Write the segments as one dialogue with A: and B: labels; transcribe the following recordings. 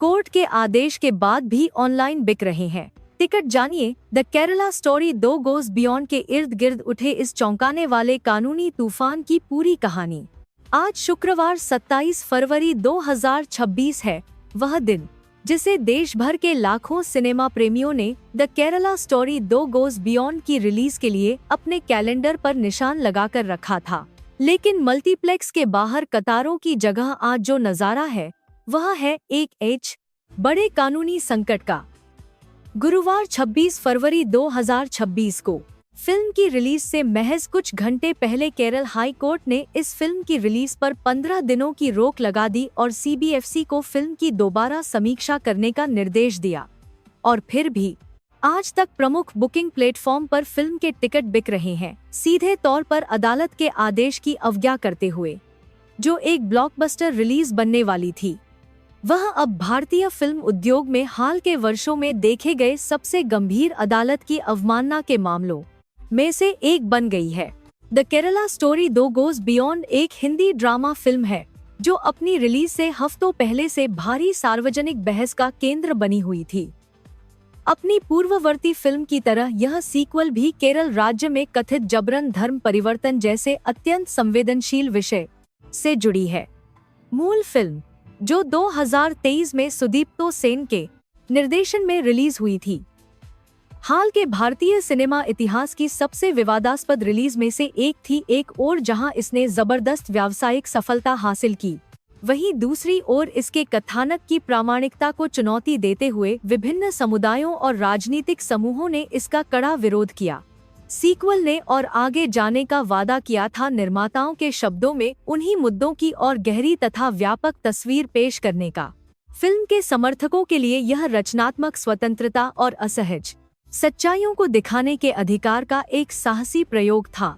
A: Court के आदेश के बाद भी ऑनलाइन बिक रहे हैं टिकट। जानिए the Kerala story 2 goes beyond के इर्द गिर्द उठे इस चौंकाने वाले कानूनी तूफान की पूरी कहानी। आज शुक्रवार 27 फरवरी 2026 है वह दिन जिसे देश भर के लाखों सिनेमा प्रेमियों ने the Kerala story 2 goes beyond की रिलीज के लिए अपने कैलेंडर पर निशान लगाकर रखा था। लेकिन मल्टीप्लेक्स के बाहर कतारों की जगह आज जो नजारा है वह है एक बड़े कानूनी संकट का। गुरुवार 26 फरवरी 2026 को फिल्म की रिलीज से महज कुछ घंटे पहले केरल हाई कोर्ट ने इस फिल्म की रिलीज पर 15 दिनों की रोक लगा दी और सीबीएफसी को फिल्म की दोबारा समीक्षा करने का निर्देश दिया। और फिर भी आज तक प्रमुख बुकिंग प्लेटफॉर्म पर फिल्म के टिकट बिक रहे हैं, सीधे तौर पर अदालत के आदेश की अवज्ञा करते हुए। जो एक ब्लॉकबस्टर रिलीज बनने वाली थी वह अब भारतीय फिल्म उद्योग में हाल के वर्षों में देखे गए सबसे गंभीर अदालत की अवमानना के मामलों में से एक बन गई है। The Kerala story 2 goes beyond एक हिंदी ड्रामा फिल्म है जो अपनी रिलीज से हफ्तों पहले से भारी सार्वजनिक बहस का केंद्र बनी हुई थी। अपनी पूर्ववर्ती फिल्म की तरह यह सीक्वल भी केरल राज्य में कथित जबरन धर्म परिवर्तन जैसे अत्यंत संवेदनशील विषय से जुड़ी है। मूल फिल्म जो 2023 में सुदीप्तो सेन के निर्देशन में रिलीज हुई थी, हाल के भारतीय सिनेमा इतिहास की सबसे विवादास्पद रिलीज में से एक थी। एक ओर जहां इसने जबरदस्त व्यावसायिक सफलता हासिल की, वहीं दूसरी ओर इसके कथानक की प्रामाणिकता को चुनौती देते हुए विभिन्न समुदायों और राजनीतिक समूहों ने इसका कड़ा विरोध किया। सीक्वल ने और आगे जाने का वादा किया था, निर्माताओं के शब्दों में उन्हीं मुद्दों की और गहरी तथा व्यापक तस्वीर पेश करने का। फिल्म के समर्थकों के लिए यह रचनात्मक स्वतंत्रता और असहज सच्चाइयों को दिखाने के अधिकार का एक साहसी प्रयोग था।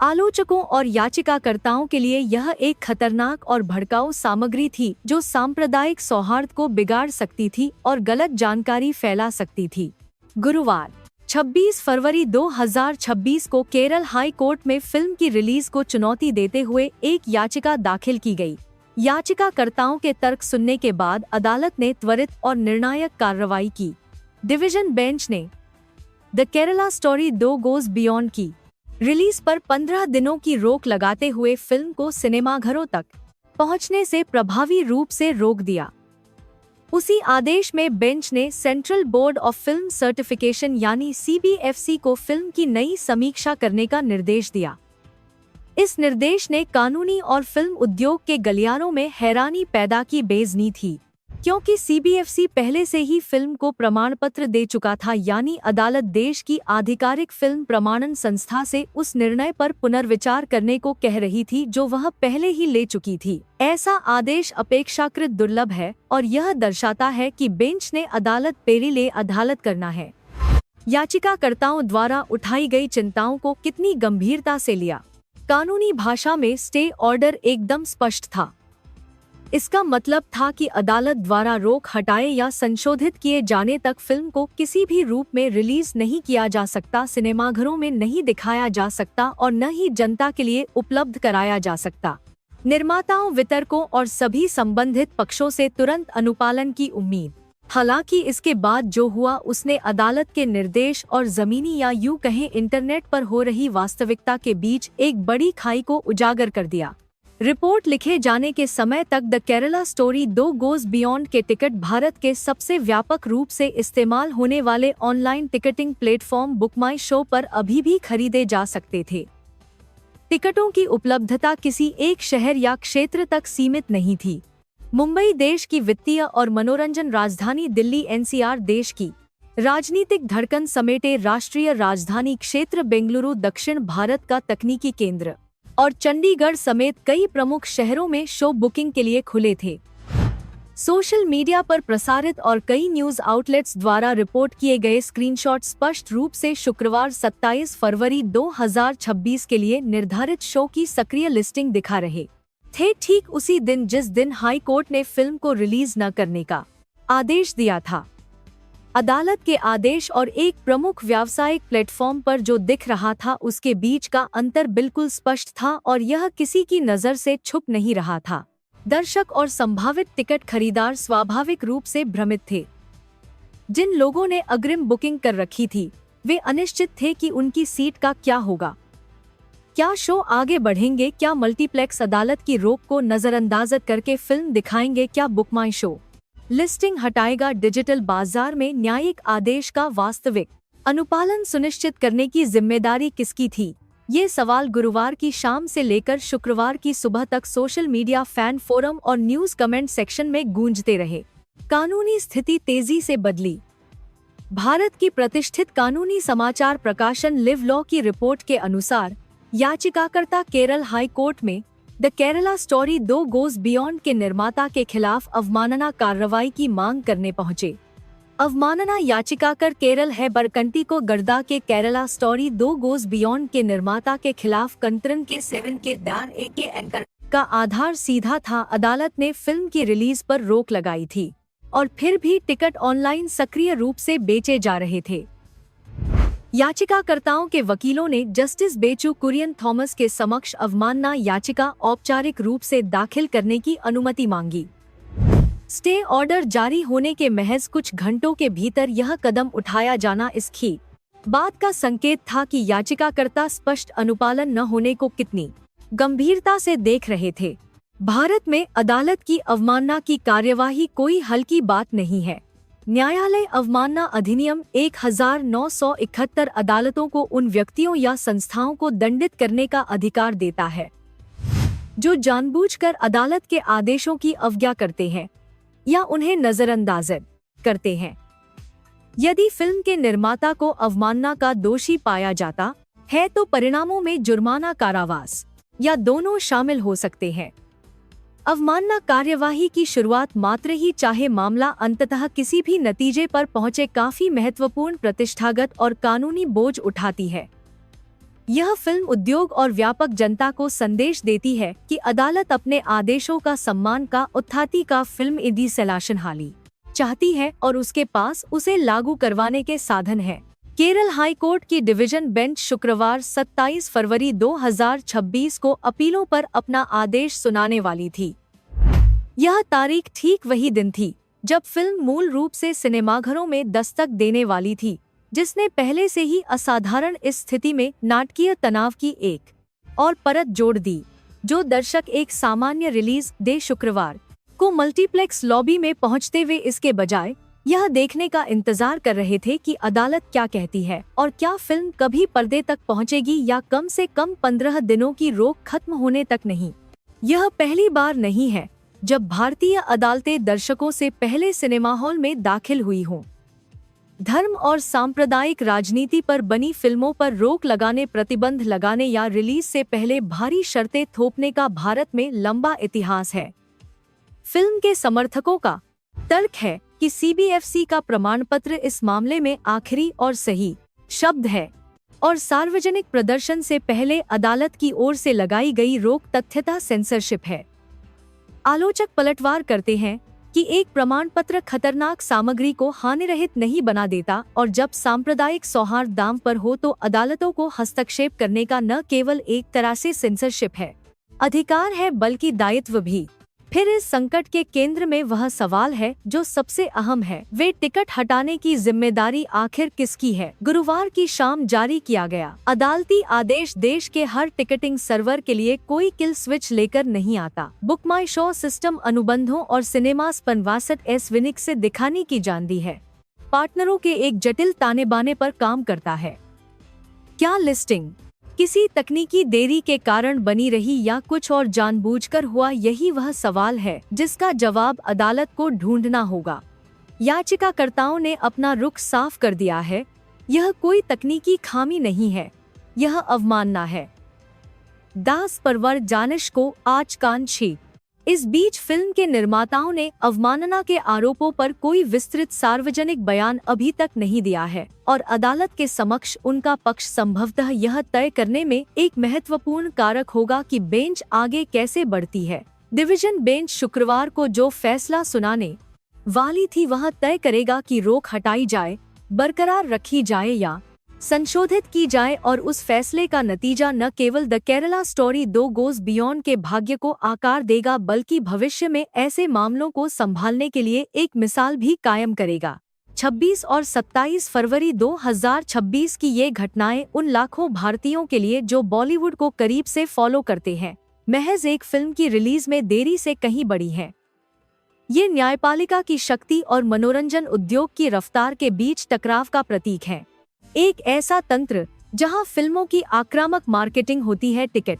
A: आलोचकों और याचिकाकर्ताओं के लिए यह एक खतरनाक और भड़काऊ सामग्री थी जो सांप्रदायिक सौहार्द को बिगाड़ सकती थी और गलत जानकारी फैला सकती थी। गुरुवार 26 फरवरी 2026 को केरल हाई कोर्ट में फिल्म की रिलीज को चुनौती देते हुए एक याचिका दाखिल की गई। याचिकाकर्ताओं के तर्क सुनने के बाद अदालत ने त्वरित और निर्णायक कार्रवाई की। डिवीजन बेंच ने the Kerala story 2 goes beyond की रिलीज पर 15 दिनों की रोक लगाते हुए फिल्म को सिनेमाघरों तक पहुंचने से प्रभावी रूप से रोक दिया। उसी आदेश में बेंच ने central board of film certification यानी सीबीएफसी को फिल्म की नई समीक्षा करने का निर्देश दिया। इस निर्देश ने कानूनी और फिल्म उद्योग के गलियारों में हैरानी पैदा की बेज़नी थी, क्योंकि सीबीएफसी पहले से ही फिल्म को प्रमाण पत्र दे चुका था, यानी अदालत देश की आधिकारिक फिल्म प्रमाणन संस्था से उस निर्णय पर पुनर्विचार करने को कह रही थी जो वह पहले ही ले चुकी थी। ऐसा आदेश अपेक्षाकृत दुर्लभ है और यह दर्शाता है कि बेंच ने अदालत पेरीले अदालत करना है याचिकाकर्ताओं द्वारा उठाई गई चिंताओं को कितनी गंभीरता से लिया। कानूनी भाषा में स्टे ऑर्डर एकदम स्पष्ट था। इसका मतलब था कि अदालत द्वारा रोक हटाए या संशोधित किए जाने तक फिल्म को किसी भी रूप में रिलीज नहीं किया जा सकता, सिनेमाघरों में नहीं दिखाया जा सकता और न ही जनता के लिए उपलब्ध कराया जा सकता। निर्माताओं, वितरकों और सभी संबंधित पक्षों से तुरंत अनुपालन की उम्मीद। हालांकि इसके बाद जो हुआ उसने अदालत के निर्देश और जमीनी या यूं कहें इंटरनेट पर हो रही वास्तविकता के बीच एक बड़ी खाई को उजागर कर दिया। रिपोर्ट लिखे जाने के समय तक the Kerala story 2 goes beyond के टिकट भारत के सबसे व्यापक रूप से इस्तेमाल होने वाले ऑनलाइन टिकटिंग प्लेटफॉर्म बुकमाई शो पर अभी भी खरीदे जा सकते थे। टिकटों की उपलब्धता किसी एक शहर या क्षेत्र तक सीमित नहीं थी। मुंबई देश की वित्तीय और मनोरंजन राजधानी, दिल्ली एनसीआर देश की राजनीतिक धड़कन समेटे राष्ट्रीय राजधानी क्षेत्र, बेंगलुरु दक्षिण भारत का तकनीकी केंद्र और चंडीगढ़ समेत कई प्रमुख शहरों में शो बुकिंग के लिए खुले थे। सोशल मीडिया पर प्रसारित और कई न्यूज आउटलेट्स द्वारा रिपोर्ट किए गए स्क्रीनशॉट स्पष्ट रूप से शुक्रवार 27 फरवरी 2026 के लिए निर्धारित शो की सक्रिय लिस्टिंग दिखा रहे थे, ठीक उसी दिन जिस दिन हाई कोर्ट ने फिल्म को रिलीज न करने का आदेश दिया था। अदालत के आदेश और एक प्रमुख व्यावसायिक प्लेटफॉर्म पर जो दिख रहा था उसके बीच का अंतर बिल्कुल स्पष्ट था और यह किसी की नज़र से छुप नहीं रहा था। दर्शक और संभावित टिकट खरीदार स्वाभाविक रूप से भ्रमित थे। जिन लोगों ने अग्रिम बुकिंग कर रखी थी, वे अनिश्चित थे कि उनकी सीट का क्या होगा। क्या शो आगे बढ़ेंगे? क्या मल्टीप्लेक्स अदालत की रोक को नजरअंदाज करके फिल्म दिखाएंगे? क्या बुक माई शो लिस्टिंग हटाएगा? डिजिटल बाजार में न्यायिक आदेश का वास्तविक अनुपालन सुनिश्चित करने की जिम्मेदारी किसकी थी? ये सवाल गुरुवार की शाम से लेकर शुक्रवार की सुबह तक सोशल मीडिया, फैन फोरम और न्यूज कमेंट सेक्शन में गूंजते रहे। कानूनी स्थिति तेजी से बदली। भारत की प्रतिष्ठित कानूनी समाचार प्रकाशन लिव लॉ की रिपोर्ट के अनुसार याचिकाकर्ता केरल हाई कोर्ट में the Kerala story 2 goes beyond के निर्माता के खिलाफ अवमानना कार्रवाई की मांग करने पहुंचे। अवमानना याचिकाकर केरल है बरकंटी को गर्दा के केरला स्टोरी 2 गोज बियॉन्ड के निर्माता के खिलाफ कंत्रन के 7 के दान ए के एंकर का आधार सीधा था। अदालत ने फिल्म की रिलीज पर रोक लगाई थी और फिर भी टिकट ऑनलाइन सक्रिय रूप से बेचे जा रहे थे। याचिकाकर्ताओं के वकीलों ने जस्टिस बेचू कुरियन थॉमस के समक्ष अवमानना याचिका औपचारिक रूप से दाखिल करने की अनुमति मांगी। स्टे ऑर्डर जारी होने के महज कुछ घंटों के भीतर यह कदम उठाया जाना इसकी बात का संकेत था कि याचिकाकर्ता स्पष्ट अनुपालन न होने को कितनी गंभीरता से देख रहे थे। भारत में अदालत की अवमानना की कार्यवाही कोई हल्की बात नहीं है। न्यायालय अवमानना अधिनियम 1971 अदालतों को उन व्यक्तियों या संस्थाओं को दंडित करने का अधिकार देता है जो जानबूझकर अदालत के आदेशों की अवज्ञा करते हैं या उन्हें नजरअंदाज करते हैं। यदि फिल्म के निर्माता को अवमानना का दोषी पाया जाता है तो परिणामों में जुर्माना, कारावास या दोनों शामिल हो सकते हैं। अवमानना कार्यवाही की शुरुआत मात्र ही चाहे मामला अंततः किसी भी नतीजे पर पहुंचे काफी महत्वपूर्ण प्रतिष्ठागत और कानूनी बोझ उठाती है। यह फिल्म उद्योग और व्यापक जनता को संदेश देती है कि अदालत अपने आदेशों का सम्मान का उत्थाती का फिल्म इदी सलाशन हाली चाहती है और उसके पास उसे लागू करवाने के साधन है। केरल हाई कोर्ट की डिवीजन बेंच शुक्रवार 27 फरवरी 2026 को अपीलों पर अपना आदेश सुनाने वाली थी। यह तारीख ठीक वही दिन थी जब फिल्म मूल रूप से सिनेमाघरों में दस्तक देने वाली थी, जिसने पहले से ही असाधारण इस स्थिति में नाटकीय तनाव की एक और परत जोड़ दी, जो दर्शक एक सामान्य रिलीज डे शुक्रवार को मल्टीप्लेक्स लॉबी में पहुंचते हुए इसके बजाय यह देखने का इंतजार कर रहे थे कि अदालत क्या कहती है और क्या फिल्म कभी पर्दे तक पहुंचेगी या कम से कम 15 दिनों की रोक खत्म होने तक नहीं। यह पहली बार नहीं है जब भारतीय अदालतें दर्शकों से पहले सिनेमा हॉल में दाखिल हुई हों। धर्म और सांप्रदायिक राजनीति पर बनी फिल्मों पर रोक लगाने, प्रतिबंध लगाने या रिलीज से पहले भारी शर्तें थोपने का भारत में लंबा इतिहास है। फिल्म के समर्थकों का तर्क है कि सीबीएफसी का प्रमाण पत्र इस मामले में आखिरी और सही शब्द है और सार्वजनिक प्रदर्शन से पहले अदालत की ओर से लगाई गई रोक तथ्यतः सेंसरशिप है। आलोचक पलटवार करते हैं कि एक प्रमाण पत्र खतरनाक सामग्री को हानिरहित नहीं बना देता और जब सांप्रदायिक सौहार्द दांव पर हो तो अदालतों को हस्तक्षेप करने का न केवल एक तरह से सेंसरशिप है, अधिकार है, बल्कि दायित्व भी। फिर इस संकट के केंद्र में वह सवाल है जो सबसे अहम है, वे टिकट हटाने की जिम्मेदारी आखिर किसकी है? गुरुवार की शाम जारी किया गया अदालती आदेश देश के हर टिकटिंग सर्वर के लिए कोई किल स्विच लेकर नहीं आता। बुक माई शो सिस्टम अनुबंधों और सिनेमा स्पनवासट एस विनिक से दिखाने की जानती है पार्टनरों के एक जटिल ताने बाने पर काम करता है। क्या लिस्टिंग किसी तकनीकी देरी के कारण बनी रही या कुछ और जानबूझकर हुआ? यही वह सवाल है जिसका जवाब अदालत को ढूंढना होगा। याचिकाकर्ताओं ने अपना रुख साफ कर दिया है, यह कोई तकनीकी खामी नहीं है, यह अवमानना है। दास परवर जानिश को आज कांची। इस बीच फिल्म के निर्माताओं ने अवमानना के आरोपों पर कोई विस्तृत सार्वजनिक बयान अभी तक नहीं दिया है और अदालत के समक्ष उनका पक्ष संभवतः यह तय करने में एक महत्वपूर्ण कारक होगा कि बेंच आगे कैसे बढ़ती है। डिवीजन बेंच शुक्रवार को जो फैसला सुनाने वाली थी वह तय करेगा कि रोक हटाई जाए, बरकरार रखी जाए या संशोधित की जाए और उस फैसले का नतीजा न केवल the Kerala story 2 goes beyond के भाग्य को आकार देगा बल्कि भविष्य में ऐसे मामलों को संभालने के लिए एक मिसाल भी कायम करेगा। 26 और 27 फरवरी 2026 की ये घटनाएं उन लाखों भारतीयों के लिए जो बॉलीवुड को करीब से फॉलो करते हैं, महज एक फिल्म की रिलीज में देरी से कहीं बड़ी है। ये न्यायपालिका की शक्ति और मनोरंजन उद्योग की रफ्तार के बीच टकराव का प्रतीक है। एक ऐसा तंत्र जहां फिल्मों की आक्रामक मार्केटिंग होती है, टिकट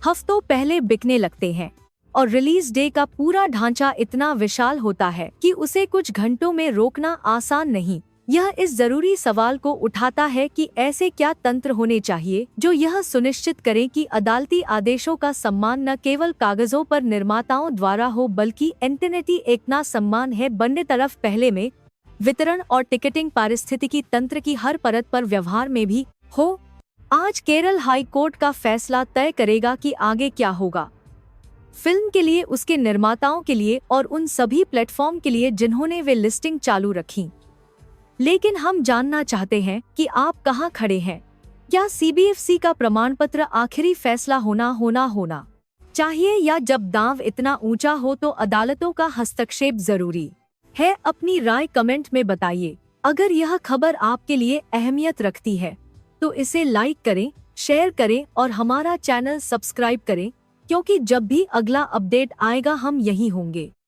A: हफ्तों पहले बिकने लगते हैं और रिलीज डे का पूरा ढांचा इतना विशाल होता है कि उसे कुछ घंटों में रोकना आसान नहीं। यह इस जरूरी सवाल को उठाता है कि ऐसे क्या तंत्र होने चाहिए जो यह सुनिश्चित करें कि अदालती आदेशों का सम्मान न केवल कागजों पर निर्माताओं द्वारा हो बल्कि इंटरनेटी एक ना सम्मान है बनने तरफ पहले में वितरण और टिकटिंग पारिस्थितिकी तंत्र की हर परत पर व्यवहार में भी हो। आज केरल हाई कोर्ट का फैसला तय करेगा कि आगे क्या होगा फिल्म के लिए, उसके निर्माताओं के लिए और उन सभी प्लेटफॉर्म के लिए जिन्होंने वे लिस्टिंग चालू रखी। लेकिन हम जानना चाहते हैं कि आप कहां खड़े हैं। क्या CBFC का प्रमाण पत्र आखिरी फैसला होना चाहिए या जब दांव इतना ऊंचा हो तो अदालतों का हस्तक्षेप जरूरी है? अपनी राय कमेंट में बताइए। अगर यह खबर आपके लिए अहमियत रखती है तो इसे लाइक करें, शेयर करें और हमारा चैनल सब्सक्राइब करें, क्योंकि जब भी अगला अपडेट आएगा हम यहीं होंगे।